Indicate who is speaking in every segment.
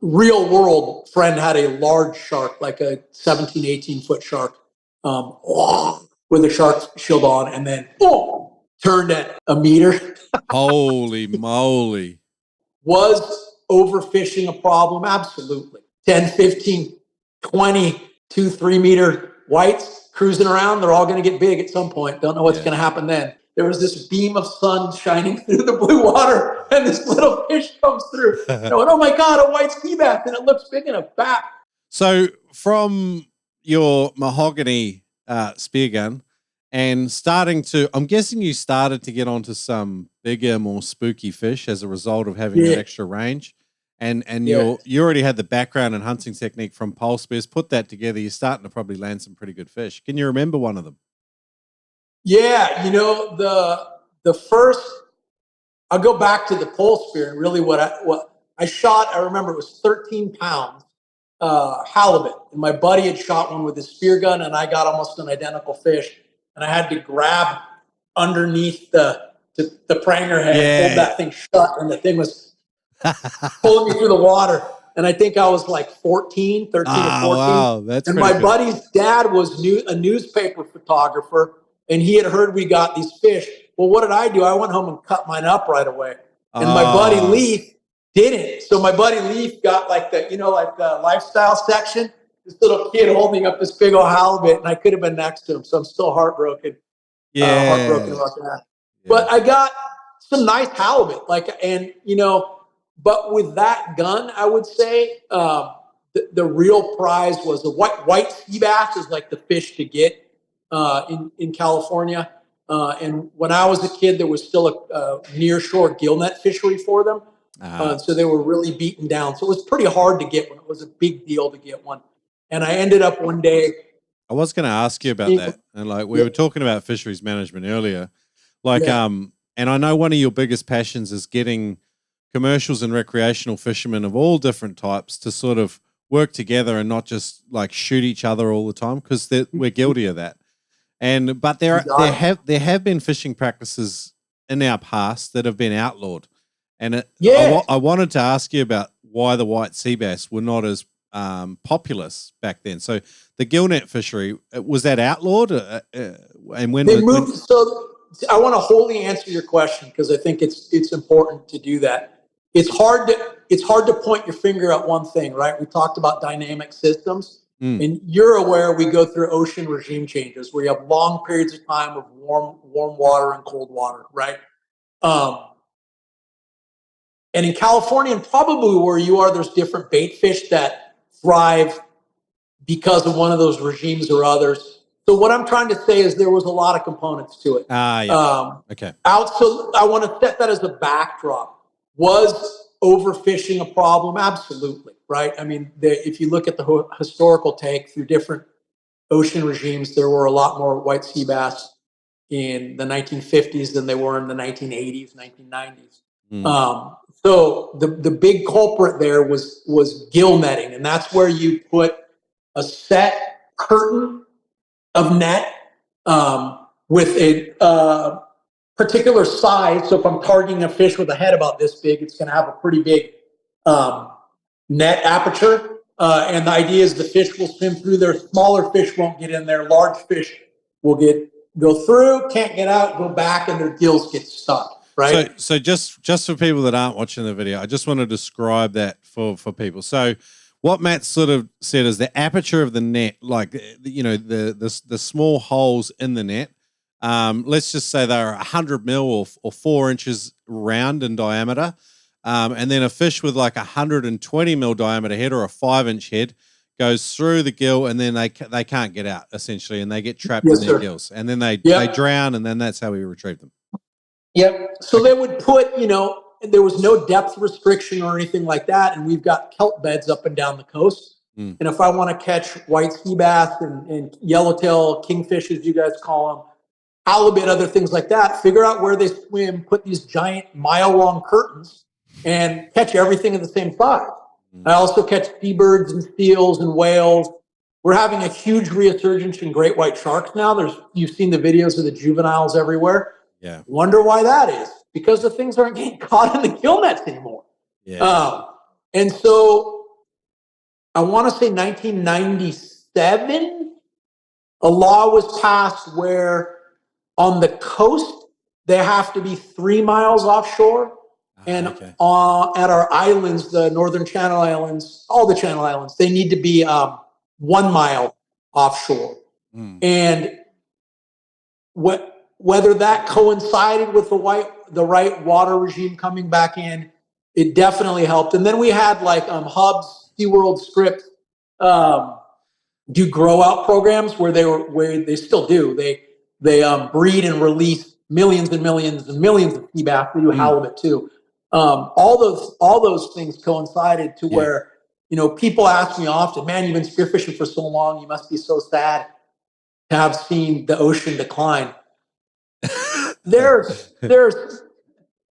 Speaker 1: real world friend had a large shark, like a 17, 18-foot shark, with a shark shield on, and then turned at a meter.
Speaker 2: Holy moly.
Speaker 1: Was overfishing a problem? Absolutely. 10, 15, 20, 2, 3 meter whites cruising around. They're all going to get big at some point. Don't know what's going to happen then. There was this beam of sun shining through the blue water, and this little fish comes through. And I went, oh my God, a white sea bass, and it looks big enough back.
Speaker 2: So from your mahogany spear gun and I'm guessing you started to get onto some bigger, more spooky fish as a result of having that extra range. And you already had the background and hunting technique from pole spears. Put that together, you're starting to probably land some pretty good fish. Can you remember one of them?
Speaker 1: Yeah, the first, I'll go back to the pole spear, and really what I shot, I remember it was 13 pounds halibut, and my buddy had shot one with his spear gun, and I got almost an identical fish, and I had to grab underneath the pranger head, hold that thing shut, and the thing was pulling me through the water. And I think I was like 13 or 14.
Speaker 2: Wow, that's
Speaker 1: and my
Speaker 2: cool.
Speaker 1: buddy's dad was a newspaper photographer, and he had heard we got these fish. Well, what did I do? I went home and cut mine up right away. And my buddy Leaf didn't. So my buddy Leaf got like the lifestyle section, this little kid holding up this big old halibut, and I could have been next to him. So I'm still heartbroken. Heartbroken about that. Yeah. But I got some nice halibut. But with that gun, I would say the real prize was the white sea bass is like the fish to get in California. And when I was a kid, there was still a near-shore gillnet fishery for them. So they were really beaten down. So it was pretty hard to get one. It was a big deal to get one. And I ended up one day.
Speaker 2: I was going to ask you about that. And we were talking about fisheries management earlier. And I know one of your biggest passions is getting commercials and recreational fishermen of all different types to sort of work together and not just like shoot each other all the time, because we're guilty of that. But there have been fishing practices in our past that have been outlawed. And I wanted to ask you about why the white sea bass were not as populous back then. So the gillnet fishery, was that outlawed? And when
Speaker 1: they moved? So I want to wholly answer your question, because I think it's important to do that. It's hard to point your finger at one thing, right? We talked about dynamic systems. And you're aware we go through ocean regime changes where you have long periods of time of warm water and cold water, right? And in California, and probably where you are, there's different bait fish that thrive because of one of those regimes or others. So what I'm trying to say is there was a lot of components to it.
Speaker 2: Okay.
Speaker 1: So I want to set that as a backdrop. Was overfishing a problem? Absolutely. Right. I mean, if you look at the historical take through different ocean regimes, there were a lot more white sea bass in the 1950s than they were in the 1980s, 1990s. So the big culprit there was gill netting, and that's where you put a set curtain of net with a particular size. So if I'm targeting a fish with a head about this big, it's going to have a pretty big net aperture, and the idea is the fish will swim through there. Smaller fish won't get in there. Large fish will go through, can't get out, go back, and their gills get stuck. Right.
Speaker 2: So just for people that aren't watching the video, I just want to describe that for people. So what Matt sort of said is the aperture of the net, like the small holes in the net. Let's just say they're 100 mil or 4 inches round in diameter. And then a fish with like 120 mil diameter head or a 5-inch head goes through the gill, and then they can't get out essentially, and they get trapped in their gills, and then they drown, and then that's how we retrieve them.
Speaker 1: Yep. So they would put, there was no depth restriction or anything like that, and we've got kelp beds up and down the coast. And if I want to catch white sea bass and yellowtail kingfish, as you guys call them, halibut, other things like that, figure out where they swim, put these giant mile-long curtains, and catch everything of the same size. I also catch seabirds and seals and whales. We're having a huge resurgence in great white sharks now. You've seen the videos of the juveniles everywhere.
Speaker 2: Yeah.
Speaker 1: Wonder why that is. Because the things aren't getting caught in the gill nets anymore.
Speaker 2: Yeah.
Speaker 1: And so I want to say 1997, a law was passed where on the coast, they have to be 3 miles offshore. And
Speaker 2: okay.
Speaker 1: at our islands, the Northern Channel Islands, all the Channel Islands, they need to be 1 mile offshore. And whether that coincided with the right water regime coming back in, it definitely helped. And then we had like Hubs, SeaWorld, Scripps do grow out programs where they still do. They breed and release millions and millions and millions of sea bass. They do halibut too. All those things coincided to where, people ask me often, man, you've been spearfishing for so long, you must be so sad to have seen the ocean decline.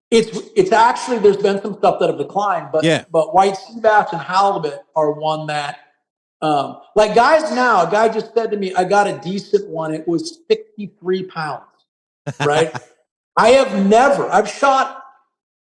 Speaker 1: It's actually, there's been some stuff that have declined, but white sea bass and halibut are one that, like guys now, a guy just said to me, I got a decent one. It was 63 pounds, right? I've shot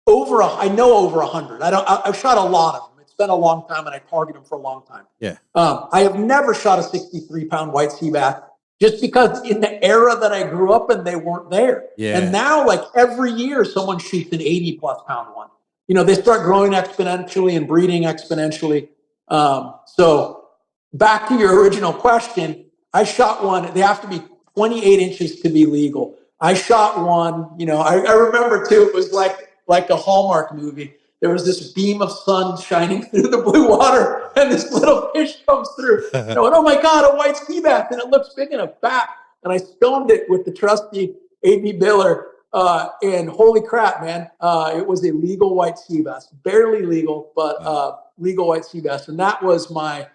Speaker 1: over 100. I've shot a lot of them. It's been a long time and I target them for a long time.
Speaker 2: Yeah.
Speaker 1: I have never shot a 63-pound white sea bass just because in the era that I grew up in, they weren't there.
Speaker 2: Yeah.
Speaker 1: And now like every year someone shoots an 80+ pound one. They start growing exponentially and breeding exponentially. So back to your original question, I shot one. They have to be 28 inches to be legal. I shot one, I remember too, it was like a Hallmark movie. There was this beam of sun shining through the blue water and this little fish comes through. And I went, oh my God, a white sea bass. And it looks big and fat. And I filmed it with the trusty A.B. Biller. And holy crap, man, it was a legal white sea bass. Barely legal, but legal white sea bass. And that was my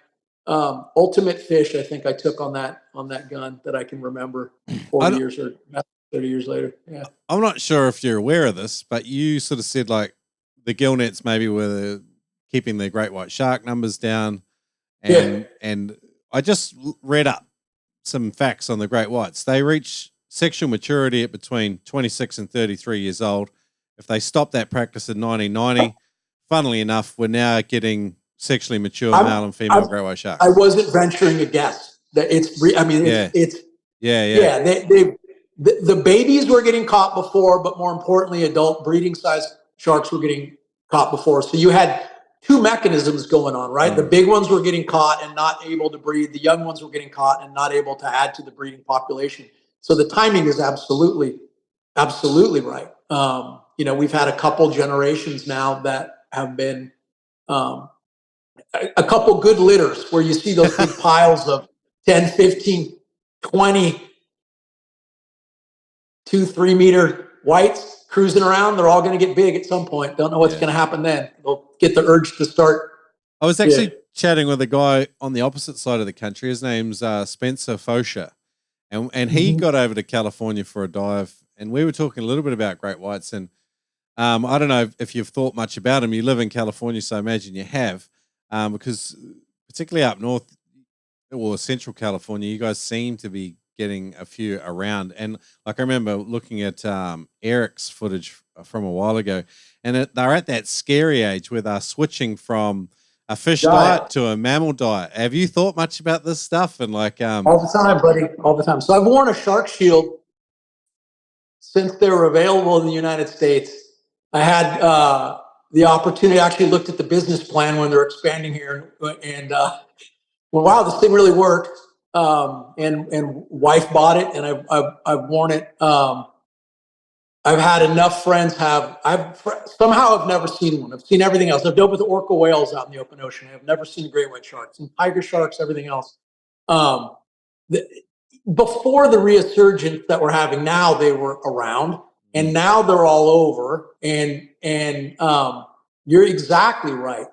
Speaker 1: ultimate fish I think I took on that gun that I can remember 40 years or 30 years later. Yeah.
Speaker 2: I'm not sure if you're aware of this, but you sort of said like the gill nets maybe were keeping the great white shark numbers down. And I just read up some facts on the great whites. They reach sexual maturity at between 26 and 33 years old. If they stopped that practice in 1990, funnily enough, we're now getting sexually mature male and female great white sharks.
Speaker 1: I wasn't venturing a guess that the babies were getting caught before, but more importantly, adult breeding size sharks were getting caught before. So you had two mechanisms going on, right? The big ones were getting caught and not able to breed. The young ones were getting caught and not able to add to the breeding population. So the timing is absolutely right. We've had a couple generations now that have been a couple good litters where you see those big piles of 10, 15, 20, 2-3 meter whites cruising around. They're all going to get big at some point. Don't know what's going to happen then. They'll get the urge to start.
Speaker 2: I was actually chatting with a guy on the opposite side of the country. His name's Spencer Fosha. And he got over to California for a dive. And we were talking a little bit about great whites. And I don't know if you've thought much about them. You live in California, so I imagine you have. Because particularly up north, or central California, you guys seem to be getting a few around. And like I remember looking at Eric's footage from a while ago, and they're at that scary age where they're switching from a fish diet to a mammal diet. Have you thought much about this stuff? And like
Speaker 1: all the time, buddy, all the time. So I've worn a shark shield since they were available in the United States. I had the opportunity. I actually looked at the business plan when they're expanding here, and well, wow, this thing really worked. And wife bought it, and I've worn it. I've had enough friends somehow I've never seen one. I've seen everything else. I've dealt with orca whales out in the open ocean. I've never seen great white sharks and tiger sharks, everything else. Before the resurgence that we're having now, they were around, and now they're all over. And you're exactly right.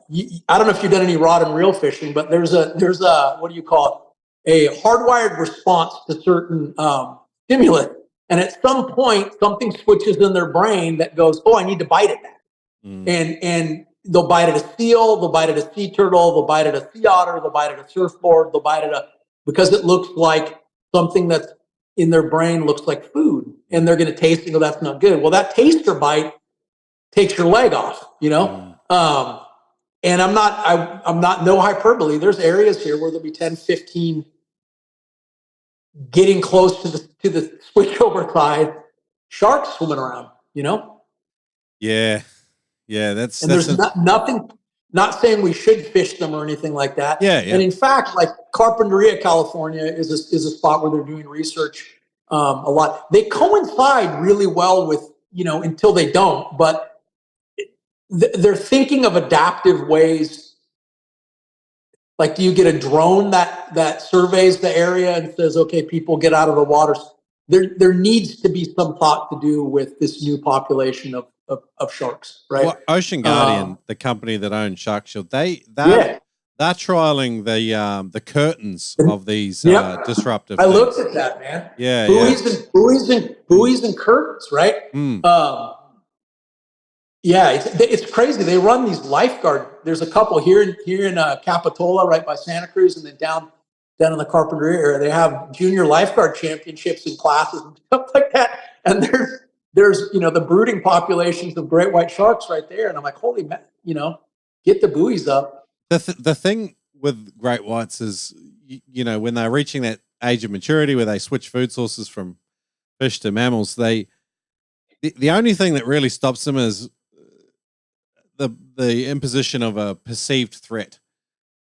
Speaker 1: I don't know if you've done any rod and reel fishing, but there's a what do you call it? A hardwired response to certain stimulus. And at some point, something switches in their brain that goes, oh, I need to bite at that. And they'll bite at a seal, they'll bite at a sea turtle, they'll bite at a sea otter, they'll bite at a surfboard, they'll bite at because it looks like something that's in their brain looks like food. And they're going to taste it and go, that's not good. Well, that taster bite takes your leg off, And I'm not no hyperbole. There's areas here where there'll be 10, 15 getting close to the switchover tide, sharks swimming around, you know?
Speaker 2: Yeah. Yeah, that's
Speaker 1: And there's nothing, not saying we should fish them or anything like that.
Speaker 2: Yeah, yeah.
Speaker 1: And in fact, like Carpinteria, California is a spot where they're doing research a lot. They coincide really well with, until they don't, but they're thinking of adaptive ways. Like, do you get a drone that surveys the area and says, okay, people get out of the water? There needs to be some thought to do with this new population of sharks, right?
Speaker 2: Well, Ocean Guardian, the company that owns Shark Shield, they're trialing the curtains of these disruptive.
Speaker 1: I looked at that, man.
Speaker 2: Yeah,
Speaker 1: buoys and curtains, right?
Speaker 2: Mm.
Speaker 1: Yeah, it's crazy. They run these lifeguard. There's a couple here in Capitola, right by Santa Cruz, and then down in the Carpinteria area. They have junior lifeguard championships and classes and stuff like that. And there's the brooding populations of great white sharks right there. And I'm like, holy man, get the buoys up.
Speaker 2: The thing with great whites is, when they're reaching that age of maturity where they switch food sources from fish to mammals, the only thing that really stops them is the imposition of a perceived threat.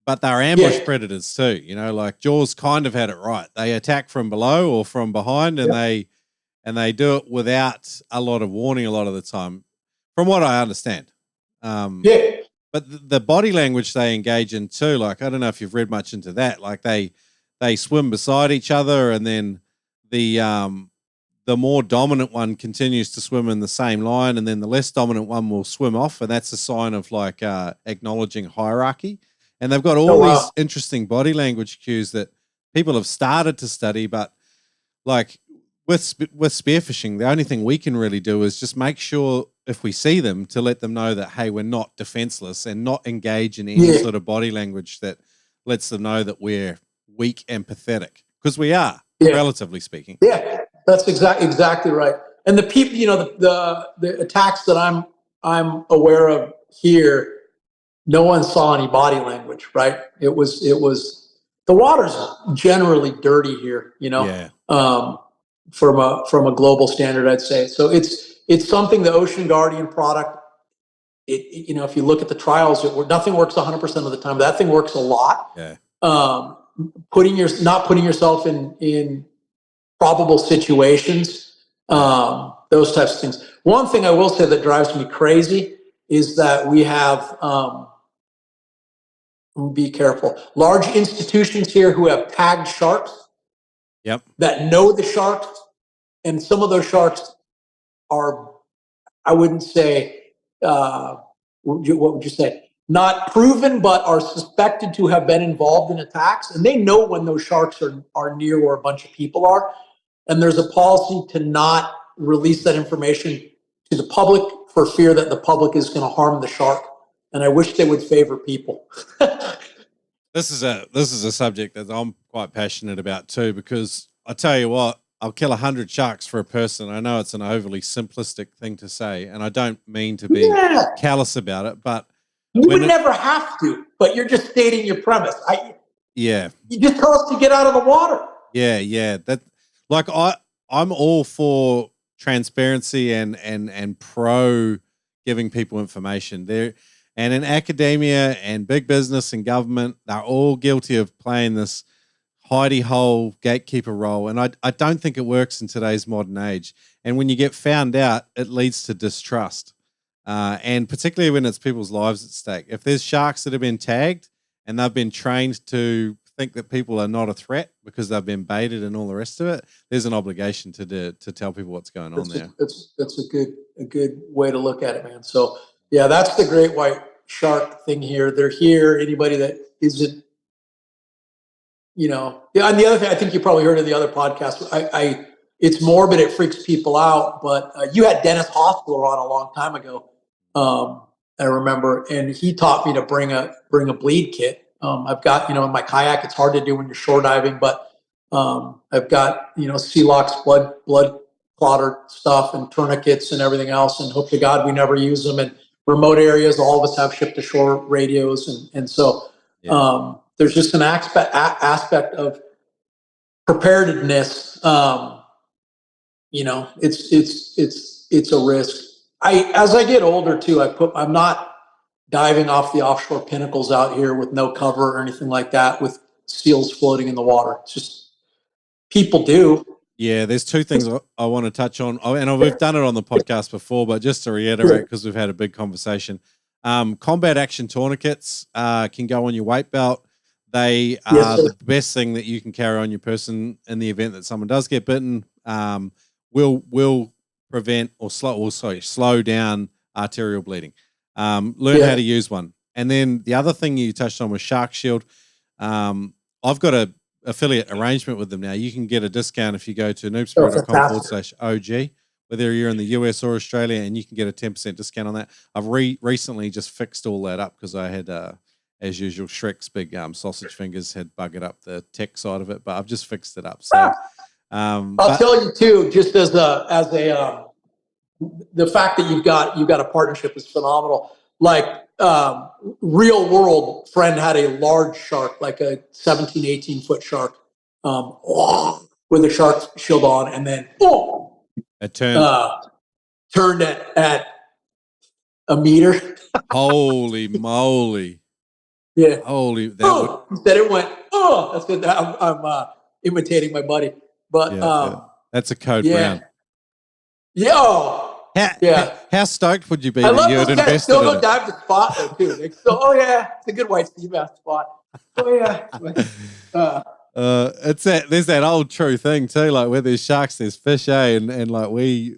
Speaker 2: But they're ambush predators too, like Jaws kind of had it right. They attack from below or from behind, and they do it without a lot of warning a lot of the time, from what I understand. But the body language they engage in too, like, I don't know if you've read much into that. Like they swim beside each other, and then the more dominant one continues to swim in the same line, and then the less dominant one will swim off, and that's a sign of like acknowledging hierarchy. And they've got all these interesting body language cues that people have started to study, but like with spearfishing, the only thing we can really do is just make sure if we see them to let them know that, hey, we're not defenseless, and not engage in any sort of body language that lets them know that we're weak and pathetic, because we are, relatively speaking.
Speaker 1: Yeah, that's exactly right. And the people, the attacks that I'm aware of here, no one saw any body language, right? It was the water's generally dirty here, from a global standard, I'd say. So it's something, the Ocean Guardian product. If you look at the trials, nothing works 100% of the time. That thing works a lot.
Speaker 2: Yeah.
Speaker 1: Not putting yourself in probable situations, those types of things. One thing I will say that drives me crazy is that we have, be careful, large institutions here who have tagged sharks.
Speaker 2: Yep.
Speaker 1: That know the sharks, and some of those sharks are, I wouldn't say, what would you say? Not proven, but are suspected to have been involved in attacks, and they know when those sharks are near where a bunch of people are. And there's a policy to not release that information to the public for fear that the public is going to harm the shark. And I wish they would favor people.
Speaker 2: This is a subject that I'm quite passionate about too, because I tell you what, I'll kill 100 sharks for a person. I know it's an overly simplistic thing to say, and I don't mean to be callous about it, but
Speaker 1: you would never have to, but you're just stating your premise. You just tell us to get out of the water.
Speaker 2: Yeah. That, like, I'm all for transparency and pro giving people information. And in academia and big business and government, they're all guilty of playing this hidey-hole gatekeeper role. And I don't think it works in today's modern age. And when you get found out, it leads to distrust. And particularly when it's people's lives at stake. If there's sharks that have been tagged and they've been trained to think that people are not a threat because they've been baited and all the rest of it, there's an obligation to tell people what's going on there.
Speaker 1: That's a good way to look at it, man. So yeah, that's the great white shark thing here. They're here. Anybody that isn't, and the other thing, I think you probably heard in the other podcast, it's morbid. It freaks people out. But you had Dennis Hospital on a long time ago. I remember, and he taught me to bring a bleed kit. I've got, in my kayak, it's hard to do when you're shore diving, but I've got, Sea Locks blood clotter stuff and tourniquets and everything else. And hope to God we never use them. And remote areas. All of us have ship to shore radios, and so there's just an aspect of preparedness. It's a risk. As I get older too, I'm not diving off the offshore pinnacles out here with no cover or anything like that with seals floating in the water. It's just people do.
Speaker 2: Yeah, there's two things I want to touch on, and we've done it on the podcast before, but just to reiterate, because we've had a big conversation, combat action tourniquets can go on your weight belt. They are the best thing that you can carry on your person in the event that someone does get bitten. Will prevent or slow down arterial bleeding. Learn how to use one. And then the other thing you touched on was Shark Shield. I've got a affiliate arrangement with them now. You can get a discount if you go to noobspearo.com/OG, whether you're in the US or Australia, and you can get a 10% discount on that. I've recently just fixed all that up because I had, as usual, Shrek's big sausage fingers had buggered up the tech side of it, but I've just fixed it up. So
Speaker 1: I'll tell you too, just as the fact that you've got a partnership is phenomenal. Like real world friend had a large shark, like a 17, 18 foot shark, with a shark shield on, and then
Speaker 2: it turned
Speaker 1: at a meter.
Speaker 2: Holy moly!
Speaker 1: Yeah,
Speaker 2: holy.
Speaker 1: He said it went. That's good. I'm imitating my buddy, but
Speaker 2: that's a code brown.
Speaker 1: Yeah.
Speaker 2: How stoked would you be
Speaker 1: I
Speaker 2: that you had invested in it?
Speaker 1: Still go dive the spot though too. They still, it's a good white Seabass spot.
Speaker 2: It's that there's that old true thing too. Like where there's sharks, there's fish, and like we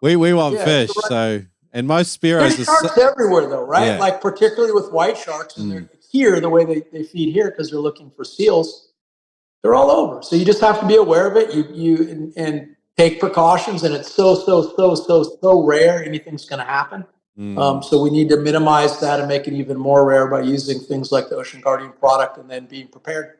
Speaker 2: want fish. Right. So and most Spearos
Speaker 1: there's sharks everywhere though, right? Yeah. Like particularly with white sharks, and they're here the way they feed here because they're looking for seals. They're all over. So you just have to be aware of it. You take precautions, and it's so rare anything's going to happen. So we need to minimize that and make it even more rare by using things like the Ocean Guardian product and then being prepared.